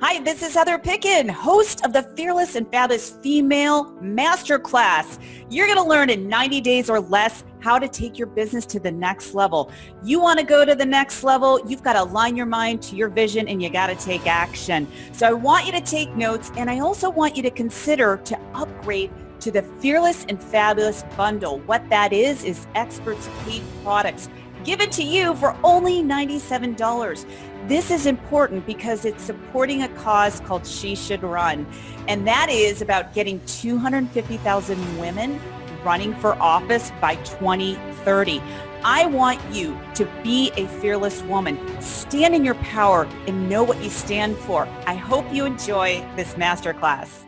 Hi, this is Heather Picken, host of the Fearless and Fabulous Female Masterclass. You're going to learn in 90 days or less how to take your business to the next level. You want to go to the next level, you've got to align your mind to your vision and you got to take action. So I want you to take notes, and I also want you to consider to upgrade to the Fearless and Fabulous bundle. What that is experts paid products given to you for only $97. This is important because it's supporting a cause called She Should Run. And that is about getting 250,000 women running for office by 2030. I want you to be a fearless woman. Stand in your power and know what you stand for. I hope you enjoy this masterclass.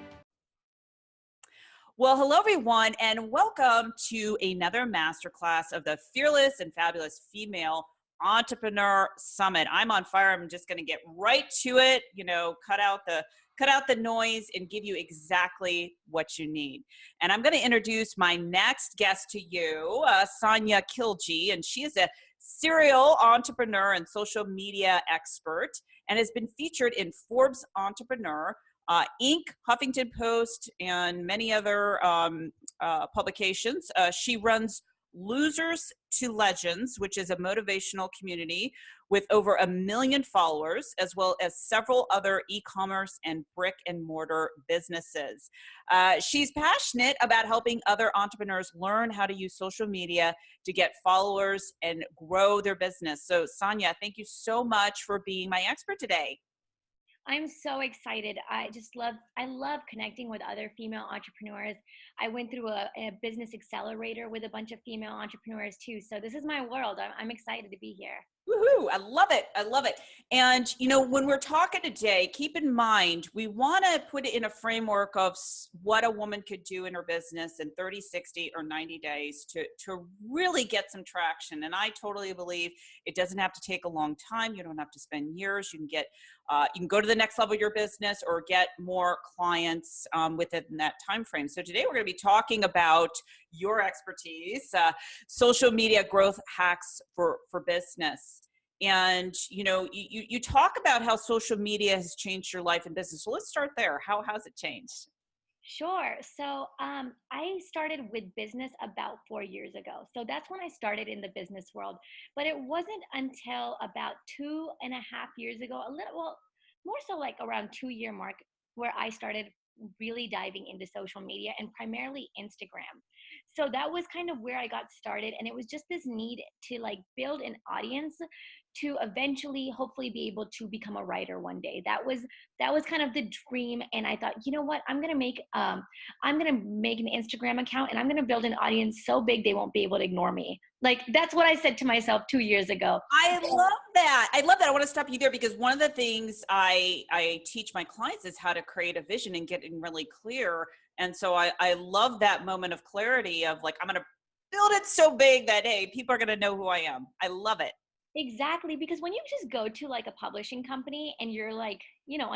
Well, hello everyone, and welcome to another masterclass of the Fearless and Fabulous Female Entrepreneur Summit. I'm on fire. I'm just going to get right to it, cut out the noise and give you exactly what you need. And I'm going to introduce my next guest to you, Sania Khiljee, and she is a serial entrepreneur and social media expert and has been featured in Forbes Entrepreneur, Inc., Huffington Post, and many other publications. She runs Losers to Legends, which is a motivational community with over 1 million followers, as well as several other e-commerce and brick and mortar businesses. She's passionate about helping other entrepreneurs learn how to use social media to get followers and grow their business. So Sania, thank you so much for being my expert today. I'm so excited. I love connecting with other female entrepreneurs. I went through a business accelerator with a bunch of female entrepreneurs too. So this is my world. I'm excited to be here. Woohoo! I love it. I love it. And, when we're talking today, keep in mind, we want to put it in a framework of what a woman could do in her business in 30, 60, or 90 days to really get some traction. And I totally believe it doesn't have to take a long time. You don't have to spend years. You can go to the next level of your business or get more clients within that time frame. So today we're going to be talking about your expertise, social media growth hacks for business. And, you talk about how social media has changed your life and business. So let's start there. How has it changed? Sure. So I started with business about 4 years ago. So that's when I started in the business world. But it wasn't until about 2.5 years ago, more so like around 2-year mark, where I started really diving into social media and primarily Instagram. So that was kind of where I got started. And it was just this need to build an audience to eventually hopefully be able to become a writer one day. That was kind of the dream. And I thought, you know what, I'm gonna make an Instagram account and I'm gonna build an audience so big they won't be able to ignore me. That's what I said to myself 2 years ago. I love that. I love that. I want to stop you there because one of the things I teach my clients is how to create a vision and getting really clear. And so I love that moment of clarity of I'm going to build it so big that, hey, people are going to know who I am. I love it. Exactly, because when you just go to a publishing company and you're a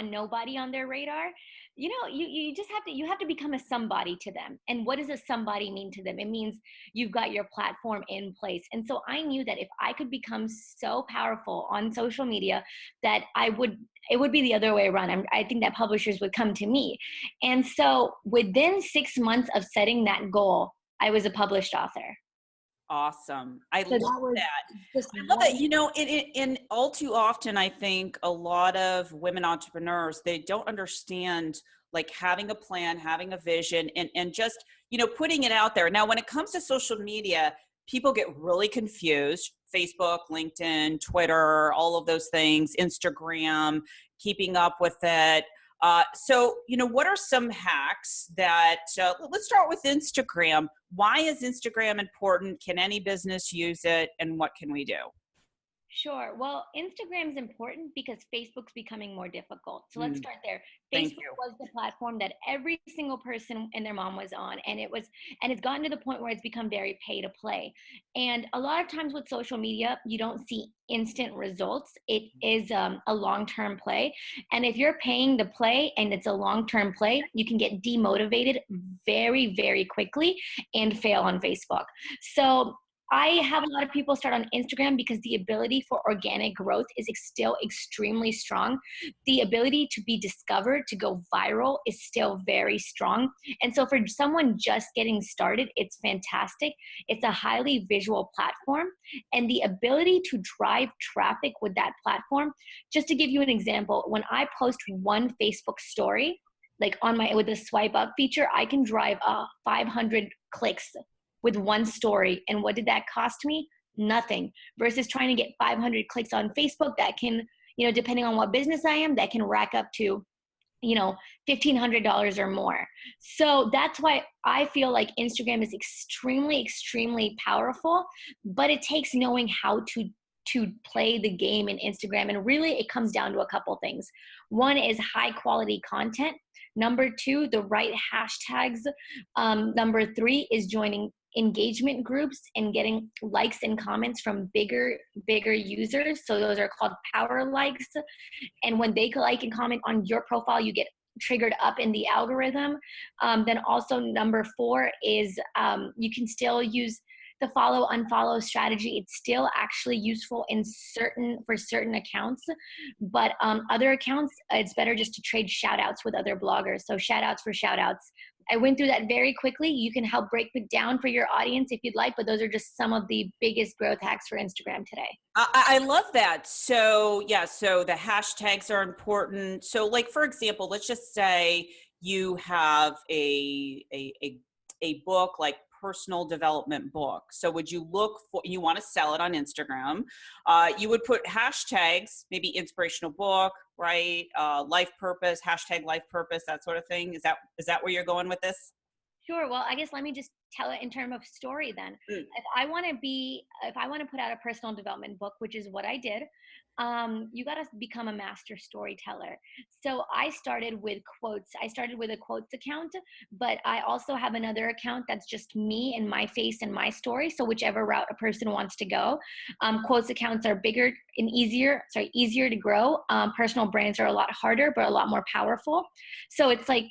nobody on their radar, you just have to become a somebody to them. And what does a somebody mean to them? It means you've got your platform in place. And so I knew that if I could become so powerful on social media that it would be the other way around. I think that publishers would come to me. And so within 6 months of setting that goal, I was a published author. Awesome. I love that. In all too often, I think a lot of women entrepreneurs, they don't understand having a plan, having a vision, and just, putting it out there. Now, when it comes to social media, people get really confused. Facebook, LinkedIn, Twitter, all of those things, Instagram, keeping up with it. So, what are some hacks that, let's start with Instagram. Why is Instagram important? Can any business use it? And what can we do? Sure. Well, Instagram is important because Facebook's becoming more difficult. So let's start there. Facebook was the platform that every single person and their mom was on, and it's gotten to the point where it's become very pay to play. And a lot of times with social media, you don't see instant results. It is a long-term play. And if you're paying to play and it's a long-term play, you can get demotivated very, very quickly and fail on Facebook. So I have a lot of people start on Instagram because the ability for organic growth is still extremely strong. The ability to be discovered, to go viral is still very strong. And so for someone just getting started, it's fantastic. It's a highly visual platform, and the ability to drive traffic with that platform. Just to give you an example, when I post one Facebook story, like on my, with the swipe up feature, I can drive 500 clicks with one story. And what did that cost me? Nothing. Versus trying to get 500 clicks on Facebook that can, depending on what business I am, that can rack up to, $1,500 or more. So that's why I feel like Instagram is extremely, extremely powerful, but it takes knowing how to play the game in Instagram. And really it comes down to a couple things. One is high quality content. Number two, the right hashtags. Number three is joining engagement groups and getting likes and comments from bigger users. So those are called power likes. And when they like and comment on your profile, you get triggered up in the algorithm. Then also number four is you can still use the follow unfollow strategy. It's still actually useful for certain accounts, but other accounts, it's better just to trade shout outs with other bloggers. So shout outs for shout outs. I went through that very quickly. You can help break it down for your audience if you'd like, but those are just some of the biggest growth hacks for Instagram today. I love that. So yeah, so the hashtags are important. So like, for example, let's just say you have a book, like personal development book. So would you look for, you want to sell it on Instagram, you would put hashtags, maybe inspirational book, right? Life purpose, hashtag life purpose, that sort of thing. Is that where you're going with this? Sure. Well, I guess let me just tell it in terms of story then. If I want to put out a personal development book, which is what I did, you got to become a master storyteller. So I started with quotes. I started with a quotes account, but I also have another account that's just me and my face and my story. So whichever route a person wants to go, quotes accounts are bigger and easier to grow. Personal brands are a lot harder, but a lot more powerful. So it's like,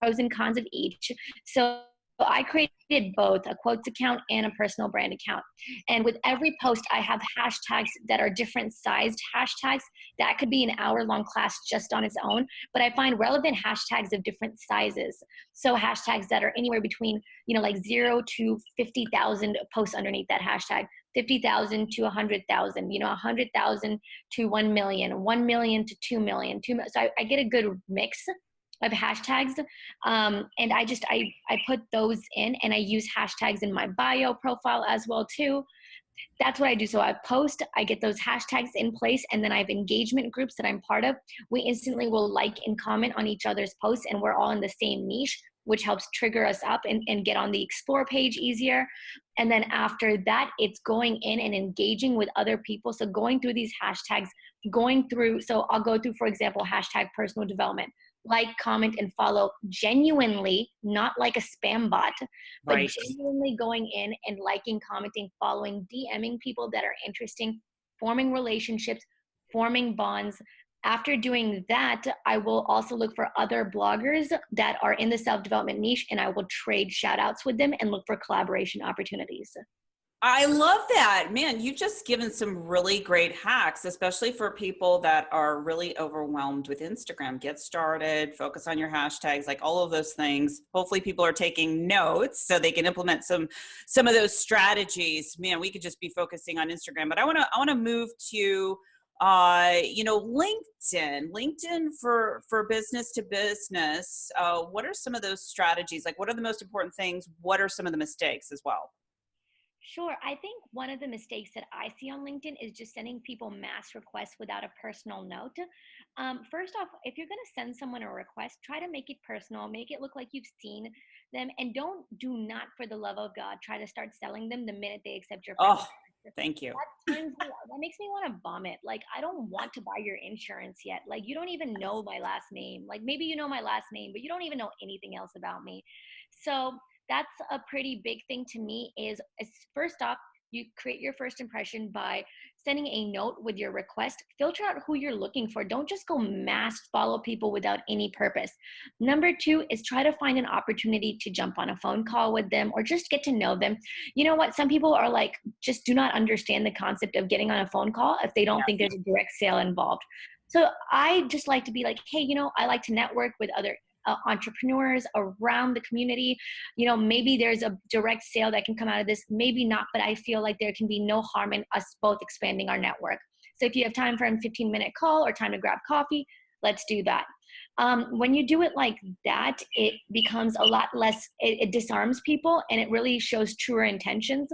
pros and cons of each. So I created both a quotes account and a personal brand account. And with every post, I have hashtags that are different sized hashtags. That could be an hour-long class just on its own, but I find relevant hashtags of different sizes. So hashtags that are anywhere between, like 0 to 50,000 posts underneath that hashtag. 50,000 to 100,000, 100,000 to 1 million, 1 million to 2 million, 2 million. So I get a good mix of hashtags. And I put those in, and I use hashtags in my bio profile as well too. That's what I do. So I post, I get those hashtags in place, and then I have engagement groups that I'm part of. We instantly will like and comment on each other's posts, and we're all in the same niche, which helps trigger us up and get on the explore page easier. And then after that, it's going in and engaging with other people. So going through these hashtags, so I'll go through, for example, hashtag personal development. Like, comment, and follow genuinely, not like a spam bot, but Right. genuinely going in and liking, commenting, following, DMing people that are interesting, forming relationships, forming bonds. After doing that, I will also look for other bloggers that are in the self-development niche, and I will trade shout outs with them and look for collaboration opportunities. I love that. Man, you've just given some really great hacks, especially for people that are really overwhelmed with Instagram. Get started, focus on your hashtags, like all of those things. Hopefully people are taking notes so they can implement some of those strategies. Man, we could just be focusing on Instagram, but I want to move to LinkedIn for business to business. What are some of those strategies? Like, what are the most important things? What are some of the mistakes as well? Sure. I think one of the mistakes that I see on LinkedIn is just sending people mass requests without a personal note. First off, if you're going to send someone a request, try to make it personal, make it look like you've seen them, and do not, for the love of God, try to start selling them the minute they accept your friend Oh, request. thank you. That makes me want to vomit. Like, I don't want to buy your insurance yet. Like, you don't even know my last name. Like, maybe you know my last name, but you don't even know anything else about me. So that's a pretty big thing to me is first off, You create your first impression by sending a note with your request. Filter out who you're looking for. Don't just go mass follow people without any purpose. Number two is try to find an opportunity to jump on a phone call with them or just get to know them. You know what? Some people are like, just do not understand the concept of getting on a phone call if they don't think there's a direct sale involved. So I just like to be like, hey, I like to network with other entrepreneurs around the community. Maybe there's a direct sale that can come out of this, maybe not, but I feel like there can be no harm in us both expanding our network. So if you have time for a 15-minute call or time to grab coffee, let's do that. When you do it like that, it becomes a lot less, it disarms people and it really shows truer intentions.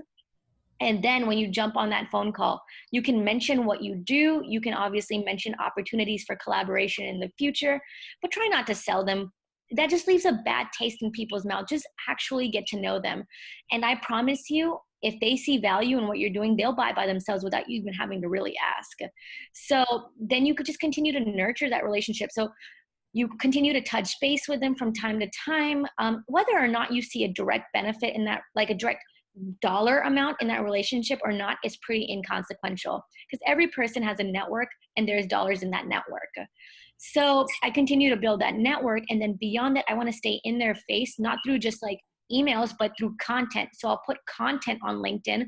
And then when you jump on that phone call, you can mention what you do. You can obviously mention opportunities for collaboration in the future, but try not to sell them. That just leaves a bad taste in people's mouth. Just actually get to know them. And I promise you, if they see value in what you're doing, they'll buy by themselves without you even having to really ask. So then you could just continue to nurture that relationship. So you continue to touch base with them from time to time. Whether or not you see a direct benefit in that, like a direct dollar amount in that relationship or not, is pretty inconsequential because every person has a network and there's dollars in that network. So I continue to build that network. And then beyond that, I want to stay in their face, not through just like emails, but through content. So I'll put content on LinkedIn.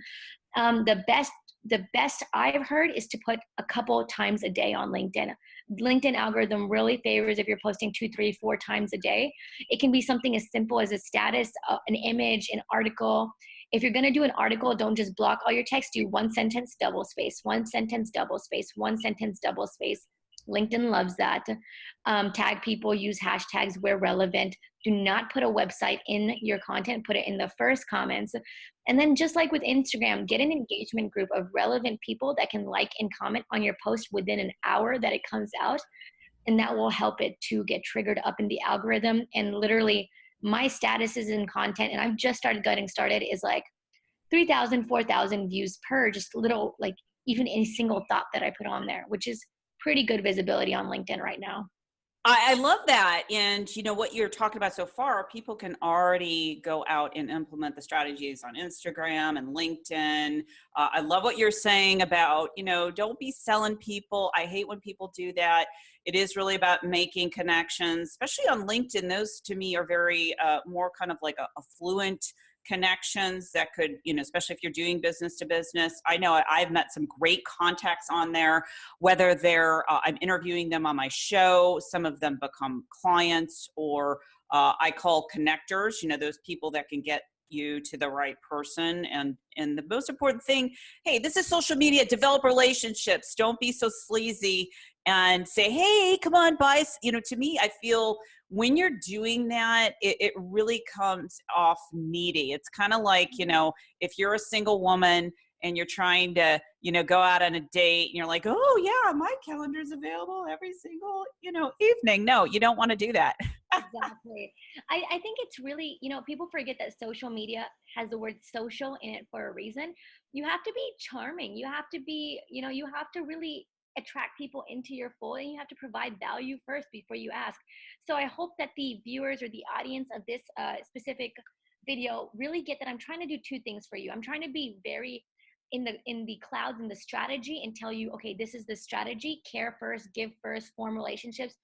The best I've heard is to put a couple times a day on LinkedIn. LinkedIn algorithm really favors if you're posting 2, 3, 4 times a day. It can be something as simple as a status, an image, an article. If you're going to do an article, don't just block all your text. Do one sentence, double space, one sentence, double space, one sentence, double space. LinkedIn loves that. Tag people, use hashtags where relevant. Do not put a website in your content. Put it in the first comments. And then just like with Instagram, get an engagement group of relevant people that can like and comment on your post within an hour that it comes out. And that will help it to get triggered up in the algorithm. And literally my statuses in content, and I've just started getting started, is like 3,000, 4,000 views per just little, like even a single thought that I put on there, which is pretty good visibility on LinkedIn right now. I love that. And what you're talking about so far, people can already go out and implement the strategies on Instagram and LinkedIn. I love what you're saying about, don't be selling people. I hate when people do that. It is really about making connections, especially on LinkedIn. Those to me are very more kind of like a fluent connections that could, especially if you're doing business to business. I know I've met some great contacts on there, whether I'm interviewing them on my show, some of them become clients, or I call connectors, those people that can get you to the right person. And the most important thing, hey, this is social media, develop relationships. Don't be so sleazy and say, hey, come on, buy. To me, I feel when you're doing that, it really comes off needy. It's kind of like, if you're a single woman and you're trying to, go out on a date and you're like, oh yeah, my calendar's available every single, evening. No, you don't want to do that. Exactly. I think it's really, people forget that social media has the word social in it for a reason. You have to be charming. You have to be, you have to really attract people into your fold, and you have to provide value first before you ask. So I hope that the viewers or the audience of this specific video really get that I'm trying to do two things for you. I'm trying to be very in the clouds in the strategy and tell you, okay, this is the strategy: care first, give first, form relationships.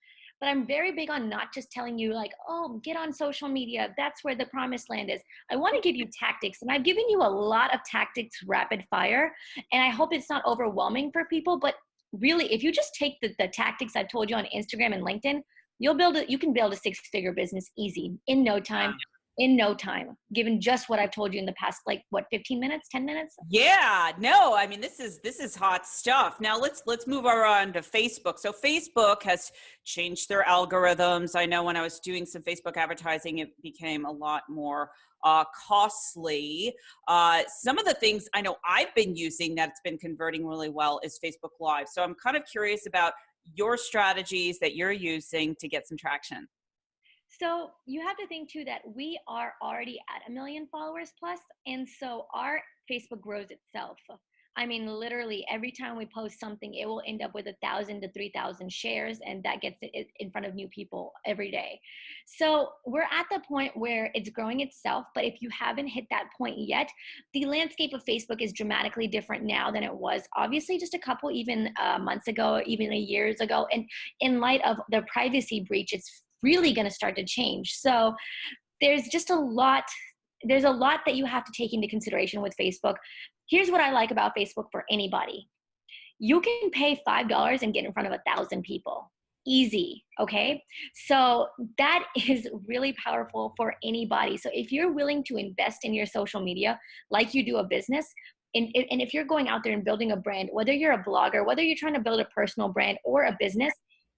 But I'm very big on not just telling you like, oh, get on social media, that's where the promised land is. I want to give you tactics, and I've given you a lot of tactics rapid fire, and I hope it's not overwhelming for people. But really, if you just take the tactics I've told you on Instagram and LinkedIn, you can build a 6-figure business easy in no time. Given just what I've told you in the past, 15 minutes, 10 minutes. Yeah, no, I mean, this is hot stuff. Now let's move on to Facebook. So Facebook has changed their algorithms. I know when I was doing some Facebook advertising, it became a lot more costly. Some of the things I know I've been using that's been converting really well is Facebook Live. So I'm kind of curious about your strategies that you're using to get some traction. So you have to think too that we are already at 1 million followers plus, and so our Facebook grows itself. I mean, literally every time we post something, it will end up with 1,000 to 3,000 shares, and that gets it in front of new people every day. So we're at the point where it's growing itself, but if you haven't hit that point yet, the landscape of Facebook is dramatically different now than it was obviously just a couple even months ago, even years ago. And in light of the privacy breach, it's really going to start to change. So there's just there's a lot that you have to take into consideration with Facebook. Here's what I like about Facebook for anybody. You can pay $5 and get in front of 1,000 people. Easy, okay? So that is really powerful for anybody. So if you're willing to invest in your social media like you do a business, and if you're going out there and building a brand, whether you're a blogger, whether you're trying to build a personal brand or a business,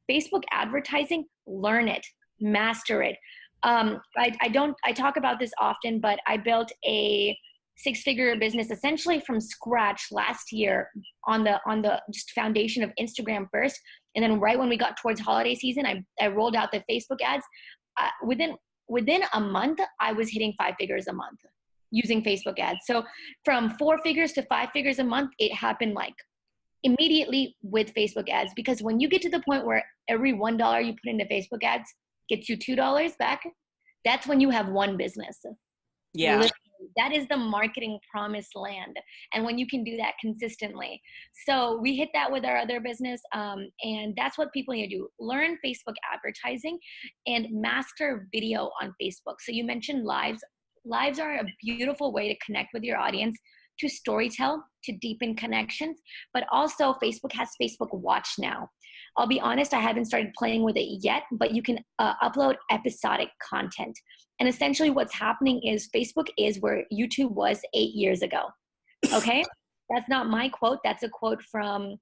Facebook advertising, learn it, master it. I talk about this often, but I built a 6-figure business essentially from scratch last year on the just foundation of Instagram first. And then right when we got towards holiday season, I rolled out the Facebook ads. Within a month, I was hitting 5 figures a month using Facebook ads. So from 4 figures to 5 figures a month, it happened like immediately with Facebook ads. Because when you get to the point where every $1 you put into Facebook ads gets you $2 back, that's when you have one business. Yeah. Literally, that is the marketing promised land. And when you can do that consistently. So we hit that with our other business. And that's what people need to do. Learn Facebook advertising and master video on Facebook. So you mentioned lives. Lives are a beautiful way to connect with your audience, to storytell, to deepen connections, but also Facebook has Facebook Watch now. I'll be honest, I haven't started playing with it yet, but you can upload episodic content. And essentially what's happening is Facebook is where YouTube was 8 years ago, okay? That's not my quote. That's a quote from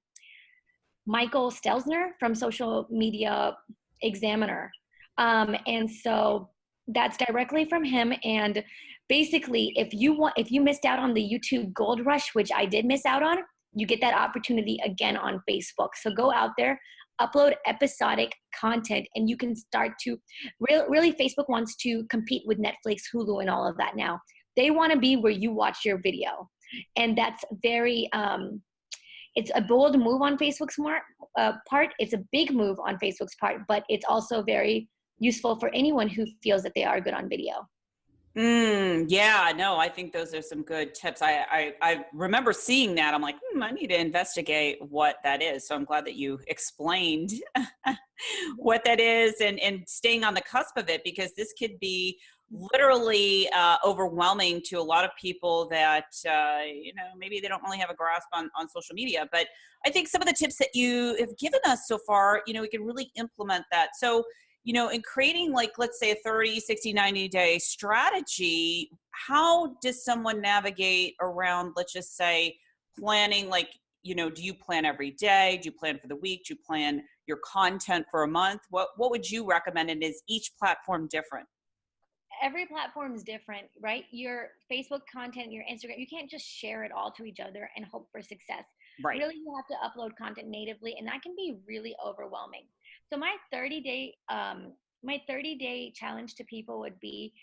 Michael Stelzner from Social Media Examiner. And so that's directly from him. And basically, if you missed out on the YouTube gold rush, which I did miss out on, you get that opportunity again on Facebook. So go out there, upload episodic content, and you can start to really Facebook wants to compete with Netflix, Hulu, and all of that now. They want to be where you watch your video. And that's very, it's a bold move on Facebook's part. It's a big move on Facebook's part, but it's also very useful for anyone who feels that they are good on video. Yeah, no, I think those are some good tips. I remember seeing that. I'm like, I need to investigate what that is. So I'm glad that you explained what that is and staying on the cusp of it, because this could be literally overwhelming to a lot of people that, maybe they don't really have a grasp on social media. But I think some of the tips that you have given us so far, we can really implement that. So, in creating, like, let's say a 30, 60, 90-day strategy, how does someone navigate around, let's just say, planning, like, do you plan every day? Do you plan for the week? Do you plan your content for a month? What would you recommend? And is each platform different? Every platform is different, right? Your Facebook content, your Instagram, you can't just share it all to each other and hope for success. Right. Really, you have to upload content natively, and that can be really overwhelming. So my 30-day challenge to people would be,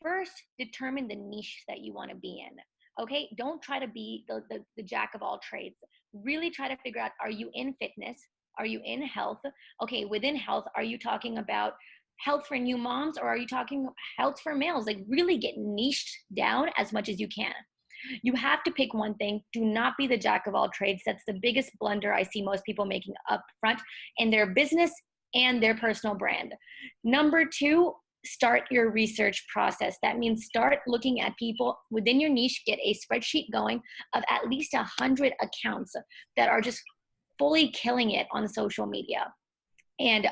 first, determine the niche that you want to be in. Okay, don't try to be the jack of all trades. Really try to figure out, are you in fitness? Are you in health? Okay, within health, are you talking about health for new moms, or are you talking health for males? Like, really get niched down as much as you can. You have to pick one thing. Do not be the jack of all trades. That's the biggest blunder I see most people making up front in their business and their personal brand. Number 2, start your research process. That means start looking at people within your niche. Get a spreadsheet going of at least 100 accounts that are just fully killing it on social media. And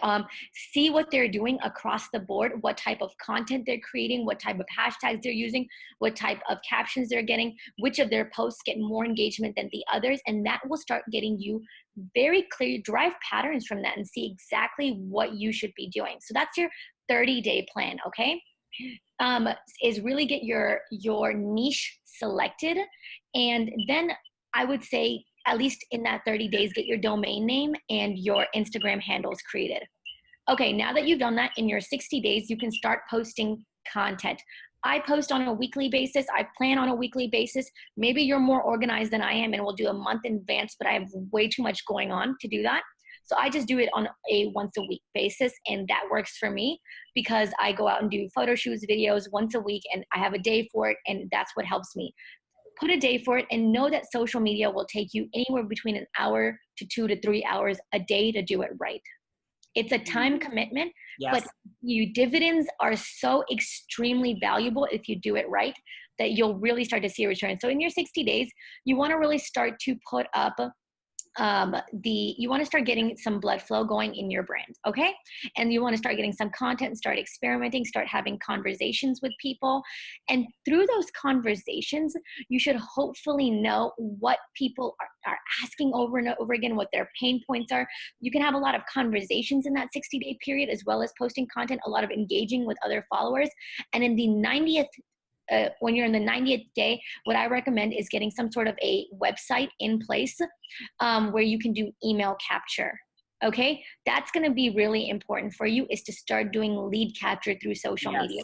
see what they're doing across the board, what type of content they're creating, what type of hashtags they're using, what type of captions they're getting, which of their posts get more engagement than the others. And that will start getting you very clear, derive patterns from that and see exactly what you should be doing. So that's your 30-day plan, okay? Is really get your niche selected. And then I would say, at least in that 30 days, get your domain name and your Instagram handles created. Okay, now that you've done that, in your 60 days, you can start posting content. I post on a weekly basis. I plan on a weekly basis. Maybe you're more organized than I am and we'll do a month in advance, but I have way too much going on to do that. So I just do it on a once a week basis, and that works for me because I go out and do photo shoots, videos once a week, and I have a day for it, and that's what helps me. Put a day for it and know that social media will take you anywhere between an hour to 2 to 3 hours a day to do it right. It's a time commitment, Yes. but dividends are so extremely valuable if you do it right that you'll really start to see a return. So in your 60 days, you want to really start to put up you want to start getting some blood flow going in your brand, okay? And you want to start getting some content, start experimenting, start having conversations with people. And through those conversations, you should hopefully know what people are asking over and over again, what their pain points are. You can have a lot of conversations in that 60-day period, as well as posting content, a lot of engaging with other followers. And in the 90th when you're in the 90th day, what I recommend is getting some sort of a website in place where you can do email capture. Okay, that's going to be really important for you, is to start doing lead capture through social media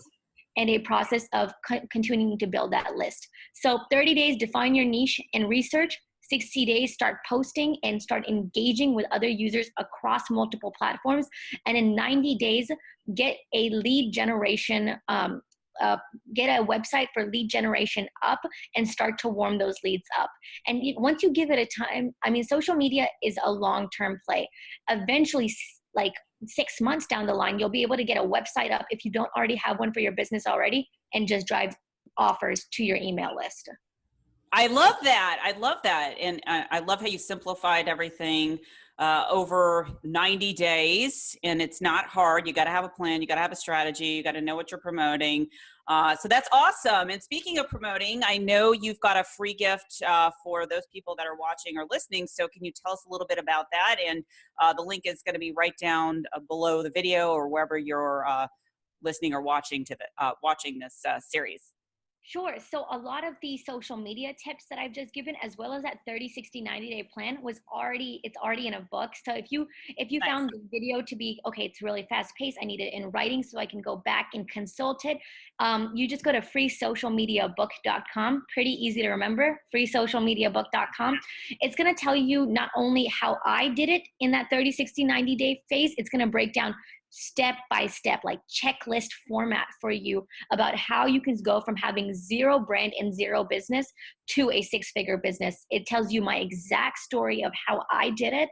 and a process of continuing to build that list. So 30 days, define your niche and research. 60 days, start posting and start engaging with other users across multiple platforms. And in 90 days, get a lead generation get a website for lead generation up and start to warm those leads up. And once you give it a time, I mean, social media is a long-term play. Eventually, like 6 months down the line, you'll be able to get a website up if you don't already have one for your business already, and just drive offers to your email list. I love that. I love that. And I love how you simplified everything over 90 days. And it's not hard. You got to have a plan. You got to have a strategy. You got to know what you're promoting. So that's awesome. And speaking of promoting, I know you've got a free gift for those people that are watching or listening. So can you tell us a little bit about that? And the link is going to be right down below the video, or wherever you're listening or watching to watching this series. Sure. So a lot of the social media tips that I've just given, as well as that 30, 60, 90-day plan, it's already in a book. So if you nice. Found the video to be, okay, it's really fast paced, I need it in writing so I can go back and consult it, you just go to freesocialmediabook.com. Pretty easy to remember, freesocialmediabook.com. It's going to tell you not only how I did it in that 30, 60, 90-day phase, it's going to break down step by step, like checklist format for you about how you can go from having zero brand and zero business to a 6-figure business. It tells you my exact story of how I did it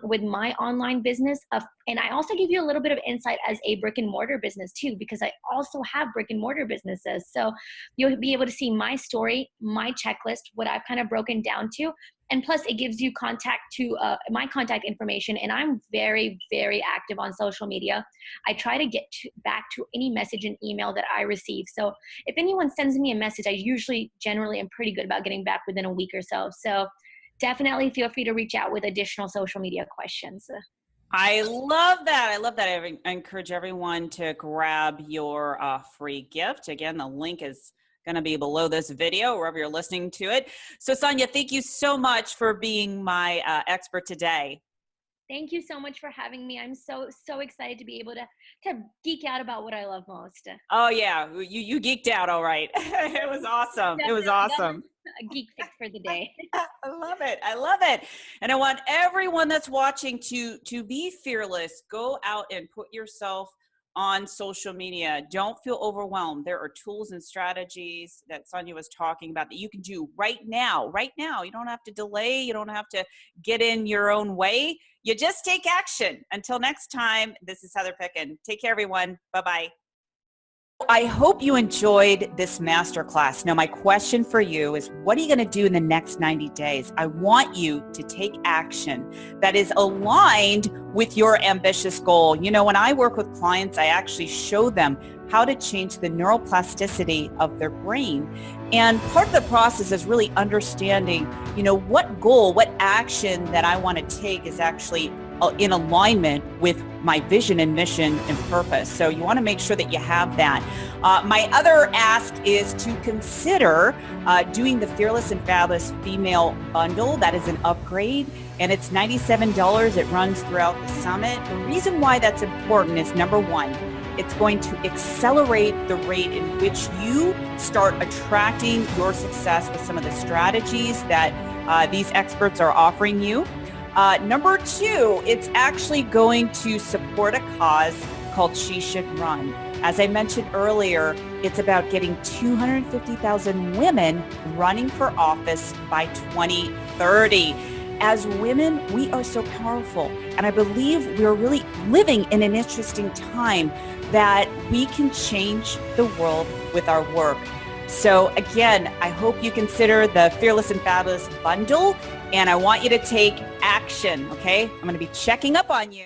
with my online business. And I also give you a little bit of insight as a brick and mortar business too, because I also have brick and mortar businesses. So you'll be able to see my story, my checklist, what I've kind of broken down to. And plus, it gives you my contact information. And I'm very, very active on social media. I try to get back to any message and email that I receive. So if anyone sends me a message, I generally am pretty good about getting back within a week or so. So definitely feel free to reach out with additional social media questions. I love that. I love that. I encourage everyone to grab your free gift. Again, the link is going to be below this video, wherever you're listening to it. So Sania, thank you so much for being my expert today. Thank you so much for having me. I'm so excited to be able to geek out about what I love most. Oh yeah, you geeked out, all right. It was awesome. Definitely. It was awesome. A geek fix for the day. I love it. I love it. And I want everyone that's watching to be fearless. Go out and put yourself on social media. Don't feel overwhelmed. There are tools and strategies that Sania was talking about that you can do right now. Right now. You don't have to delay. You don't have to get in your own way. You just take action. Until next time, this is Heather Picken. Take care, everyone. Bye-bye. I hope you enjoyed this masterclass. Now, my question for you is, what are you going to do in the next 90 days? I want you to take action that is aligned with your ambitious goal. You know, when I work with clients, I actually show them how to change the neuroplasticity of their brain. And part of the process is really understanding, you know, what goal, what action that I want to take is actually in alignment with my vision and mission and purpose. So you want to make sure that you have that. My other ask is to consider doing the Fearless and Fabulous Female Bundle. That is an upgrade, and it's $97. It runs throughout the summit. The reason why that's important is, number one, it's going to accelerate the rate in which you start attracting your success with some of the strategies that these experts are offering you. Number two, it's actually going to support a cause called She Should Run. As I mentioned earlier, it's about getting 250,000 women running for office by 2030. As women, we are so powerful, and I believe we're really living in an interesting time that we can change the world with our work. So again, I hope you consider the Fearless and Fabulous bundle, and I want you to take action, okay? I'm going to be checking up on you.